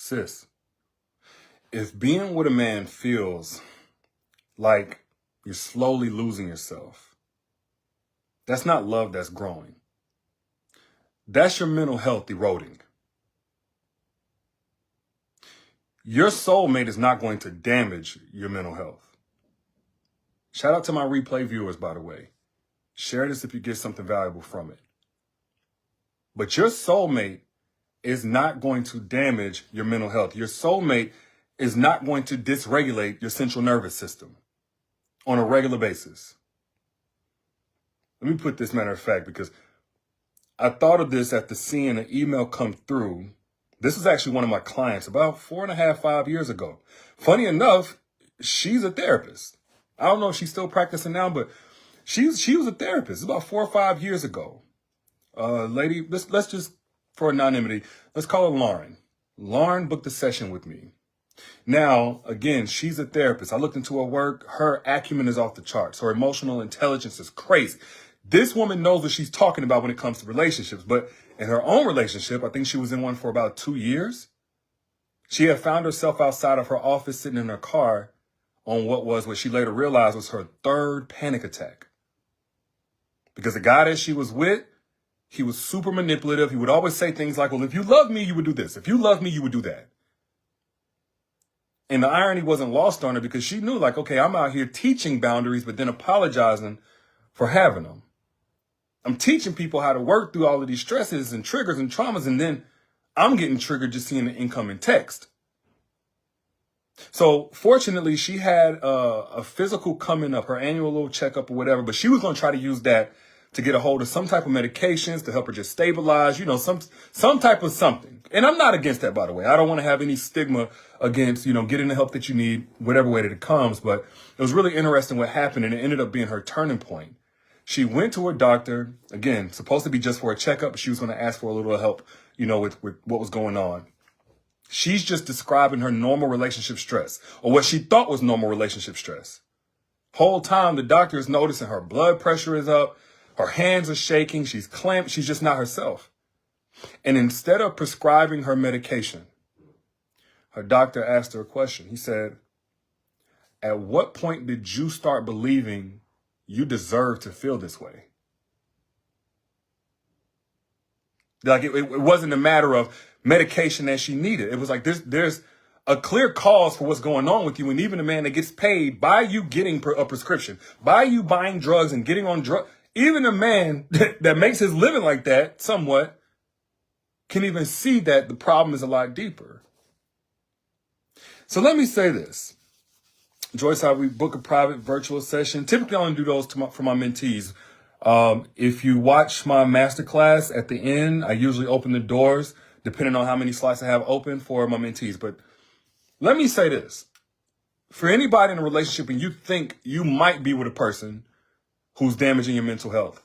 Sis, if being with a man feels like you're slowly losing yourself, that's not love that's growing. That's your mental health eroding. Your soulmate is not going to damage your mental health. Shout out to my replay viewers, by the way. Share this if you get something valuable from it. But your soulmate is not going to damage your mental health. Your soulmate is not going to dysregulate your central nervous system on a regular basis. Let me put this matter of fact, because I thought of this after seeing an email come through. This was actually one of my clients about 4.5, 5 years ago. Funny enough, she's a therapist. I don't know if she's still practicing now, but she was a therapist about 4 or 5 years ago. Lady, let's just, for anonymity, let's call her Lauren. Lauren booked a session with me. Now, again, she's a therapist. I looked into her work. Her acumen is off the charts. Her emotional intelligence is crazy. This woman knows what she's talking about when it comes to relationships. But in her own relationship, I think she was in one for about 2 years. She had found herself outside of her office sitting in her car on what she later realized was her third panic attack. Because the guy that she was with, he was super manipulative. He would always say things like, well, if you love me, you would do this. If you love me, you would do that. And the irony wasn't lost on her because she knew, like, okay, I'm out here teaching boundaries, but then apologizing for having them. I'm teaching people how to work through all of these stresses and triggers and traumas, and then I'm getting triggered just seeing the incoming text. So fortunately, she had a physical coming up, her annual little checkup or whatever, but she was going to try to use that to get a hold of some type of medications to help her just stabilize, some type of something. And I'm not against that, by the way. I don't want to have any stigma against, getting the help that you need, whatever way that it comes. But it was really interesting what happened, and it ended up being her turning point. She went to her doctor, again, supposed to be just for a checkup, but she was going to ask for a little help, with what was going on. She's just describing her normal relationship stress, or what she thought was normal relationship stress. Whole time, the doctor is noticing her blood pressure is up, her hands are shaking, she's clamped, she's just not herself. And instead of prescribing her medication, her doctor asked her a question. He said, at what point did you start believing you deserve to feel this way? Like it wasn't a matter of medication that she needed. It was like there's a clear cause for what's going on with you. And even a man that gets paid by you getting a prescription, by you buying drugs and getting on drugs, even a man that makes his living like that somewhat can even see that the problem is a lot deeper. So let me say this. Joyce, we book a private virtual session. Typically, I only do those for my mentees. If you watch my masterclass at the end, I usually open the doors depending on how many slots I have open for my mentees. But let me say this. For anybody in a relationship and you think you might be with a person who's damaging your mental health,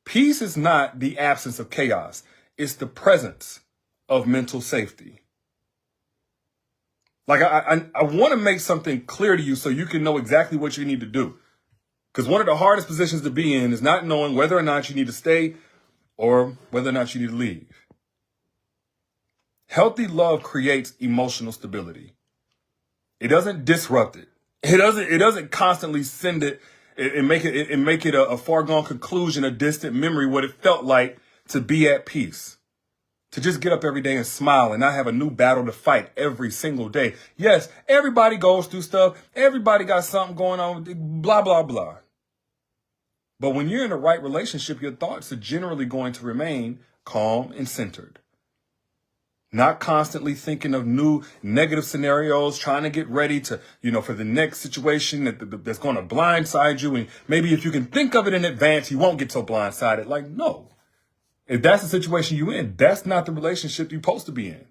peace is not the absence of chaos. It's the presence of mental safety. Like, I want to make something clear to you so you can know exactly what you need to do. Because one of the hardest positions to be in is not knowing whether or not you need to stay or whether or not you need to leave. Healthy love creates emotional stability. It doesn't disrupt it. It doesn't constantly send it and make it a foregone conclusion, a distant memory, what it felt like to be at peace. To just get up every day and smile and not have a new battle to fight every single day. Yes, everybody goes through stuff. Everybody got something going on, blah, blah, blah. But when you're in the right relationship, your thoughts are generally going to remain calm and centered. Not constantly thinking of new negative scenarios, trying to get ready to, for the next situation that's going to blindside you. And maybe if you can think of it in advance, you won't get so blindsided. Like, no. If that's the situation you're in, that's not the relationship you're supposed to be in.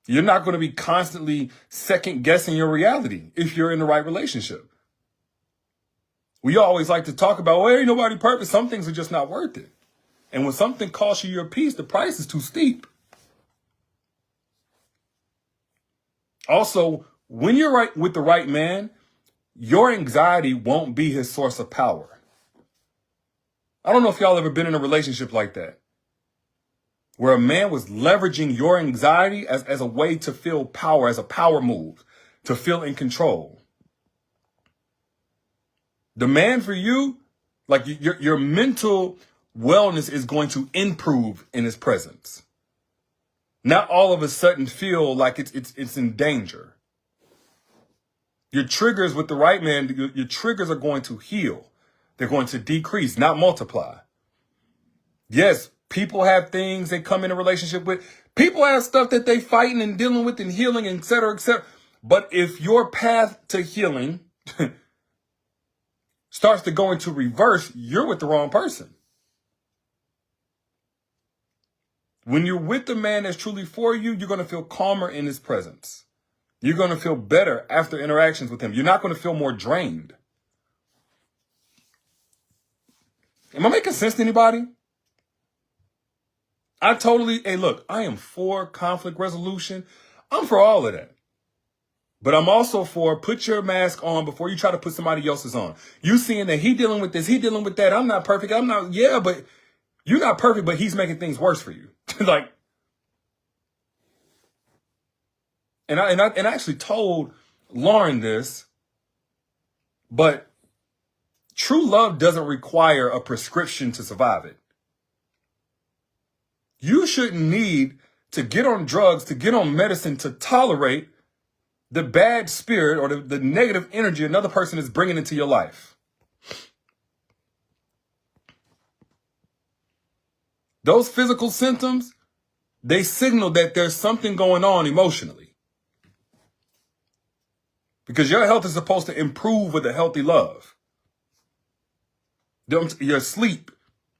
You're not going to be constantly second guessing your reality if you're in the right relationship. We always like to talk about, well, ain't nobody perfect. Some things are just not worth it. And when something costs you your peace, the price is too steep. Also, when you're right with the right man, your anxiety won't be his source of power. I don't know if y'all ever been in a relationship like that. where a man was leveraging your anxiety as a way to feel power, as a power move, to feel in control. The man for you, like your mental wellness is going to improve in his presence. Not all of a sudden feel like it's in danger. Your triggers with the right man, your triggers are going to heal. They're going to decrease, not multiply. Yes, people have things they come in a relationship with. People have stuff that they fighting and dealing with and healing, et cetera, et cetera. But if your path to healing starts to go into reverse, you're with the wrong person. When you're with the man that's truly for you, you're going to feel calmer in his presence. You're going to feel better after interactions with him. You're not going to feel more drained. Am I making sense to anybody? Hey, look, I am for conflict resolution. I'm for all of that. But I'm also for put your mask on before you try to put somebody else's on. You seeing that he dealing with this, he dealing with that. I'm not perfect. But you're not perfect, but he's making things worse for you. Like, and I actually told Lauren this, but true love doesn't require a prescription to survive it. You shouldn't need to get on drugs, to get on medicine, to tolerate the bad spirit or the negative energy another person is bringing into your life. Those physical symptoms, they signal that there's something going on emotionally. Because your health is supposed to improve with a healthy love. Your sleep,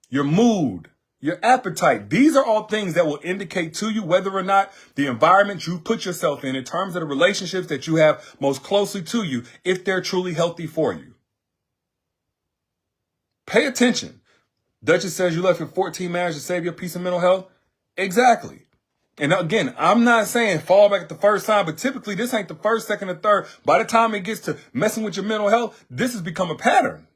your mood, your appetite, these are all things that will indicate to you whether or not the environment you put yourself in terms of the relationships that you have most closely to you, if they're truly healthy for you. Pay attention. Duchess says you left your 14 marriage to save your peace and mental health. Exactly. And again, I'm not saying fall back at the first time, but typically this ain't the first, second, or third. By the time it gets to messing with your mental health, this has become a pattern.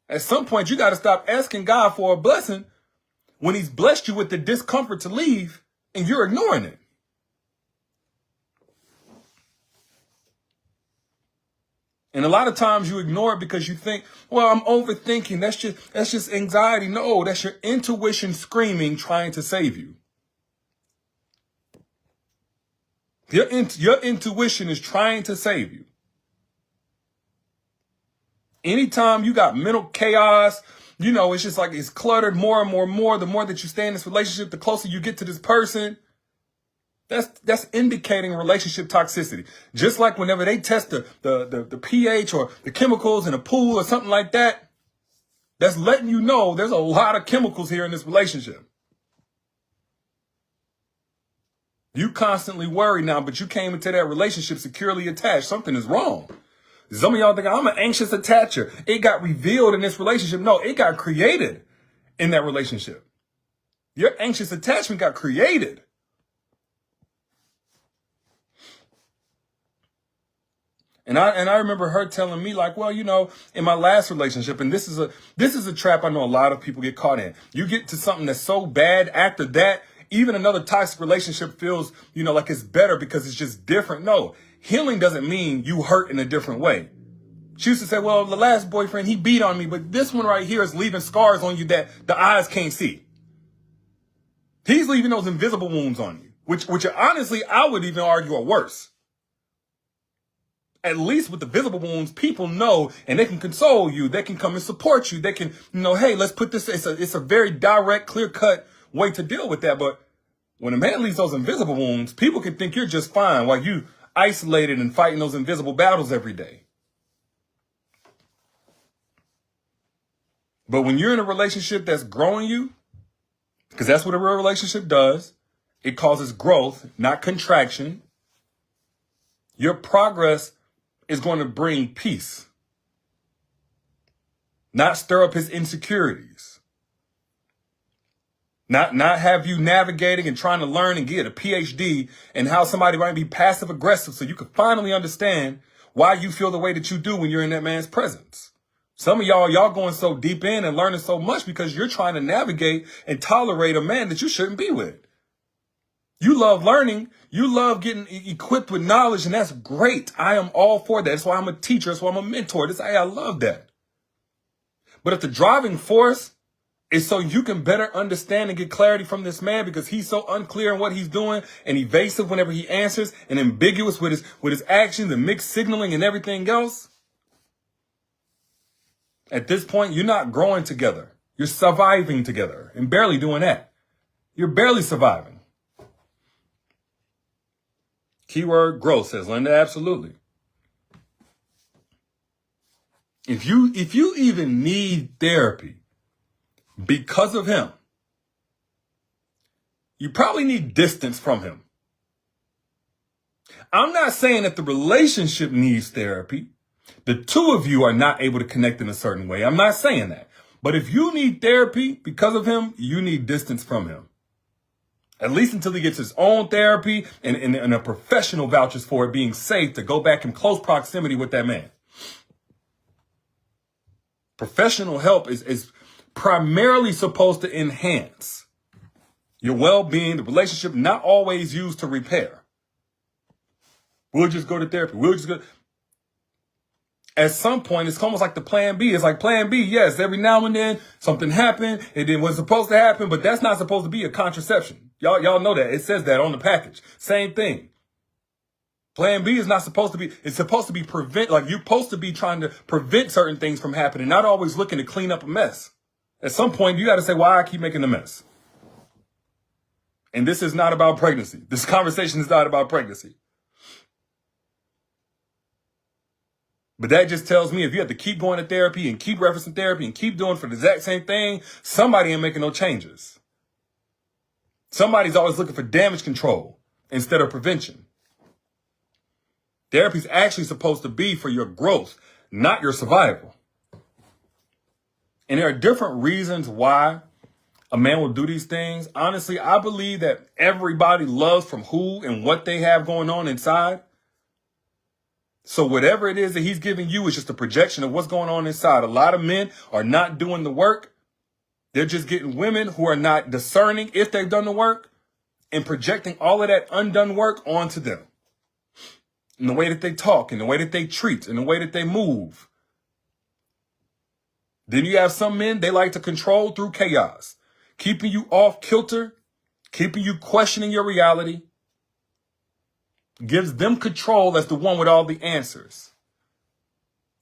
At some point, you got to stop asking God for a blessing when he's blessed you with the discomfort to leave and you're ignoring it. And a lot of times you ignore it because you think, well, I'm overthinking. That's just anxiety. No, that's your intuition screaming, trying to save you. Your intuition is trying to save you. Anytime you got mental chaos, it's just like it's cluttered more and more. The more that you stay in this relationship, the closer you get to this person. That's indicating relationship toxicity. Just like whenever they test the pH or the chemicals in a pool or something like that, that's letting you know there's a lot of chemicals here in this relationship. You constantly worry now, but you came into that relationship securely attached. Something is wrong. Some of y'all think I'm an anxious attacher. It got revealed in this relationship. No, it got created in that relationship. Your anxious attachment got created. And I remember her telling me like, well, in my last relationship, and this is a trap I know a lot of people get caught in. You get to something that's so bad after that, even another toxic relationship feels, like it's better because it's just different. No, healing doesn't mean you hurt in a different way. She used to say, well, the last boyfriend, he beat on me, but this one right here is leaving scars on you that the eyes can't see. He's leaving those invisible wounds on you, which honestly, I would even argue are worse. At least with the visible wounds, people know and they can console you. They can come and support you. They can, hey, let's put this. It's a very direct, clear-cut way to deal with that. But when a man leaves those invisible wounds, people can think you're just fine while you isolated and fighting those invisible battles every day. But when you're in a relationship that's growing you, because that's what a real relationship does, it causes growth, not contraction. Your progress is going to bring peace, not stir up his insecurities, not have you navigating and trying to learn and get a PhD and how somebody might be passive aggressive so you can finally understand why you feel the way that you do when you're in that man's presence. Some of y'all going so deep in and learning so much because you're trying to navigate and tolerate a man that you shouldn't be with. You love learning. You love getting equipped with knowledge, and that's great. I am all for that. That's why I'm a teacher. That's why I'm a mentor. I love that. But if the driving force is so you can better understand and get clarity from this man because he's so unclear in what he's doing and evasive whenever he answers and ambiguous with his actions and mixed signaling and everything else, at this point, you're not growing together. You're surviving together and barely doing that. You're barely surviving. Keyword growth, says Linda. Absolutely. If you even need therapy because of him, you probably need distance from him. I'm not saying that the relationship needs therapy. The two of you are not able to connect in a certain way. I'm not saying that. But if you need therapy because of him, you need distance from him. At least until he gets his own therapy and a professional vouches for it being safe to go back in close proximity with that man. Professional help is primarily supposed to enhance your well-being, the relationship, not always used to repair. We'll just go to therapy. We'll just go. At some point, it's almost like the plan B. It's like plan B, yes, every now and then something happened. It didn't was supposed to happen, but that's not supposed to be a contraception. Y'all know that. It says that on the package. Same thing. Plan B is not supposed to be, it's supposed to be like you're supposed to be trying to prevent certain things from happening, not always looking to clean up a mess. At some point, you got to say, why I keep making a mess? And this is not about pregnancy. This conversation is not about pregnancy. But that just tells me if you have to keep going to therapy and keep referencing therapy and keep doing for the exact same thing, somebody ain't making no changes. Somebody's always looking for damage control instead of prevention. Therapy is actually supposed to be for your growth, not your survival. And there are different reasons why a man will do these things. Honestly, I believe that everybody loves from who and what they have going on inside. So whatever it is that he's giving you is just a projection of what's going on inside. A lot of men are not doing the work. They're just getting women who are not discerning if they've done the work and projecting all of that undone work onto them. In the way that they talk, in the way that they treat, in the way that they move. Then you have some men, they like to control through chaos, keeping you off kilter, keeping you questioning your reality. Gives them control as the one with all the answers.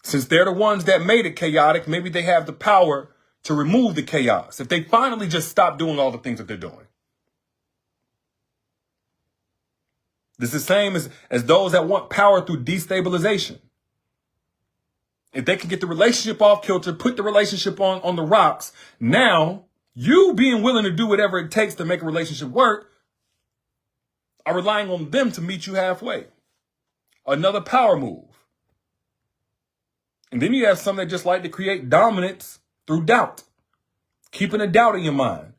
Since they're the ones that made it chaotic, maybe they have the power to remove the chaos if they finally just stop doing all the things that they're doing. This is the same as those that want power through destabilization. If they can get the relationship off kilter, put the relationship on the rocks, now you being willing to do whatever it takes to make a relationship work are relying on them to meet you halfway. Another power move. And then you have some that just like to create dominance through doubt. Keeping a doubt in your mind.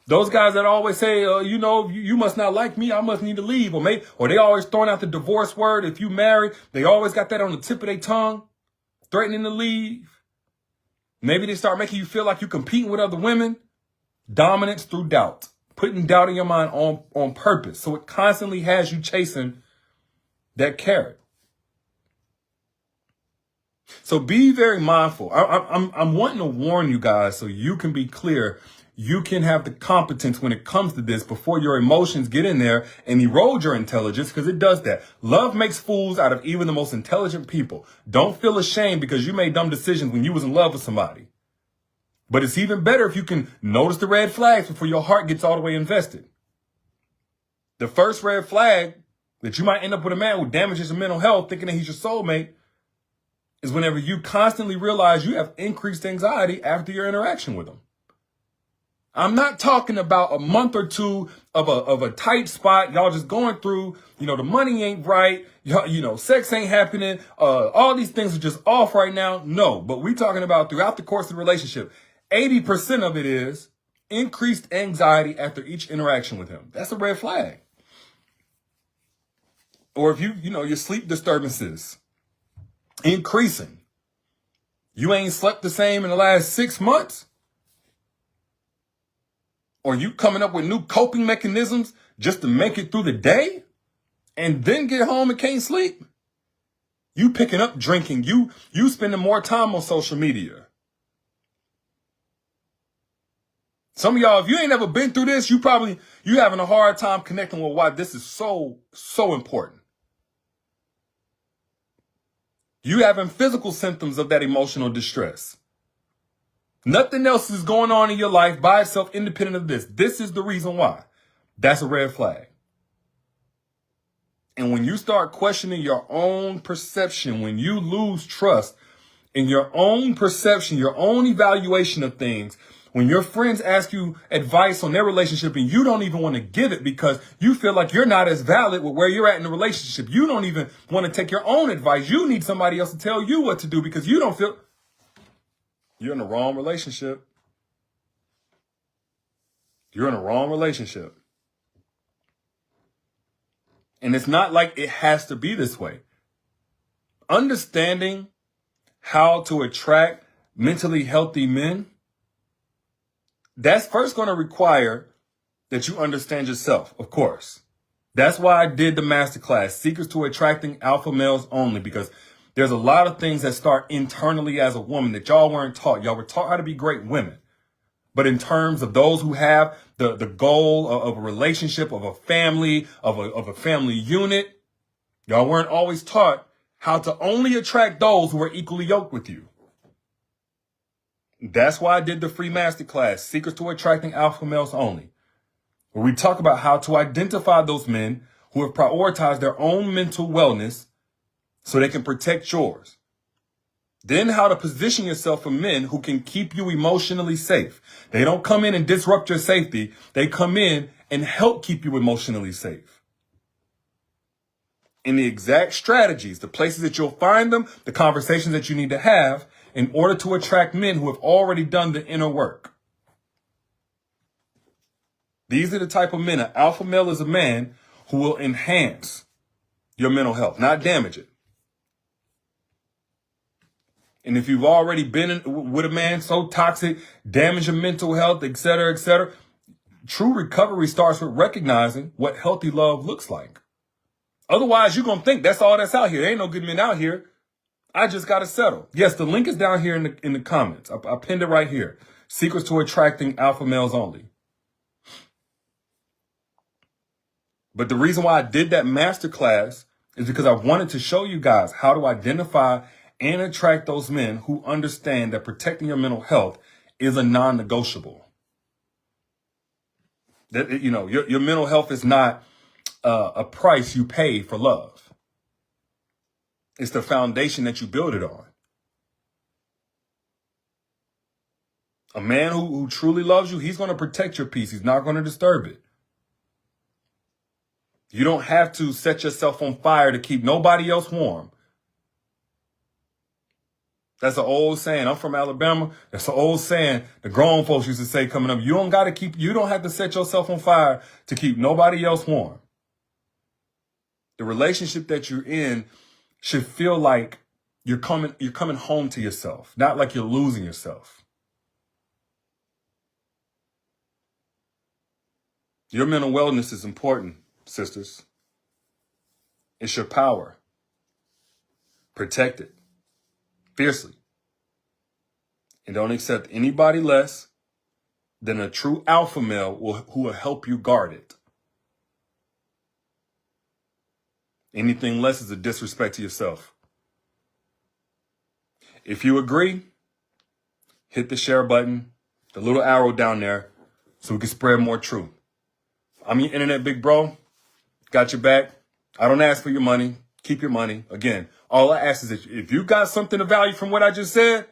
Those guys that always say, you must not like me, I must need to leave. Or they always throwing out the divorce word. If you married, they always got that on the tip of their tongue. Threatening to leave. Maybe they start making you feel like you're competing with other women. Dominance through doubt. Putting doubt in your mind on purpose. So it constantly has you chasing that carrot. So be very mindful. I'm wanting to warn you guys so you can be clear. You can have the competence when it comes to this before your emotions get in there and erode your intelligence, because it does that. Love makes fools out of even the most intelligent people. Don't feel ashamed because you made dumb decisions when you was in love with somebody. But it's even better if you can notice the red flags before your heart gets all the way invested. The first red flag that you might end up with a man who damages your mental health thinking that he's your soulmate is whenever you constantly realize you have increased anxiety after your interaction with him. I'm not talking about a month or two of a tight spot. Y'all just going through, the money ain't right. Sex ain't happening. All these things are just off right now. No, but we talking about throughout the course of the relationship. 80% of it is increased anxiety after each interaction with him. That's a red flag. Or if your sleep disturbances increasing. You ain't slept the same in the last 6 months? Or you coming up with new coping mechanisms just to make it through the day and then get home and can't sleep? You picking up drinking. You spending more time on social media. Some of y'all, if you ain't ever been through this, you having a hard time connecting with why this is so important. You having physical symptoms of that emotional distress. Nothing else is going on in your life by itself independent of this. This is the reason why. That's a red flag. And when you start questioning your own perception, when you lose trust in your own perception, your own evaluation of things, when your friends ask you advice on their relationship and you don't even want to give it because you feel like you're not as valid with where you're at in the relationship, you don't even want to take your own advice. You need somebody else to tell you what to do because you don't feel you're in the wrong relationship. You're in a wrong relationship. And it's not like it has to be this way. Understanding how to attract mentally healthy men, that's first going to require that you understand yourself, of course. That's why I did the masterclass, Secrets to Attracting Alpha Males Only, because there's a lot of things that start internally as a woman that y'all weren't taught. Y'all were taught how to be great women. But in terms of those who have the goal of a relationship, of a family, of a family unit, y'all weren't always taught how to only attract those who are equally yoked with you. That's why I did the free masterclass, Secrets to Attracting Alpha Males Only, where we talk about how to identify those men who have prioritized their own mental wellness so they can protect yours. Then how to position yourself for men who can keep you emotionally safe. They don't come in and disrupt your safety. They come in and help keep you emotionally safe. And the exact strategies, the places that you'll find them, the conversations that you need to have in order to attract men who have already done the inner work. These are the type of men. An alpha male is a man who will enhance your mental health, not damage it. And if you've already been with a man so toxic, damage your mental health, etc., true recovery starts with recognizing what healthy love looks like. Otherwise, you're going to think that's all that's out here. There ain't no good men out here. I just got to settle. Yes, the link is down here in the comments. I pinned it right here. Secrets to Attracting Alpha Males Only. But the reason why I did that masterclass is because I wanted to show you guys how to identify and attract those men who understand that protecting your mental health is a non-negotiable. That, you know, your mental health is not a price you pay for love. It's the foundation that you build it on. A man who truly loves you, he's going to protect your peace. He's not going to disturb it. You don't have to set yourself on fire to keep nobody else warm. That's an old saying. I'm from Alabama. That's an old saying the grown folks used to say coming up. You don't have to set yourself on fire to keep nobody else warm. The relationship that you're in should feel like you're coming home to yourself, not like you're losing yourself. Your mental wellness is important, sisters. It's your power. Protect it fiercely. And don't accept anybody less than a true alpha male who will help you guard it. Anything less is a disrespect to yourself. If you agree, hit the share button, the little arrow down there, so we can spread more truth. I'm your internet big bro. Got your back. I don't ask for your money. Keep your money. Again, all I ask is that if you got something of value from what I just said,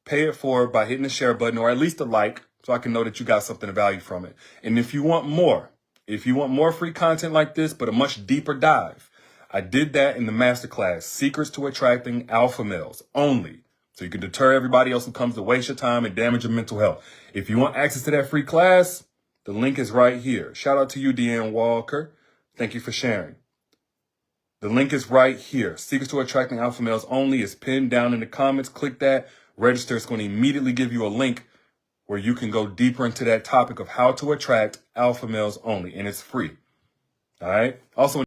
pay it forward by hitting the share button or at least a like so I can know that you got something of value from it. And if you want more free content like this, but a much deeper dive, I did that in the masterclass, Secrets to Attracting Alpha Males Only. So you can deter everybody else who comes to waste your time and damage your mental health. If you want access to that free class, the link is right here. Shout out to you, Deanne Walker. Thank you for sharing. The link is right here. Secrets to Attracting Alpha Males Only is pinned down in the comments. Click that. Register. It's going to immediately give you a link where you can go deeper into that topic of how to attract alpha males only, and it's free. All right. Also,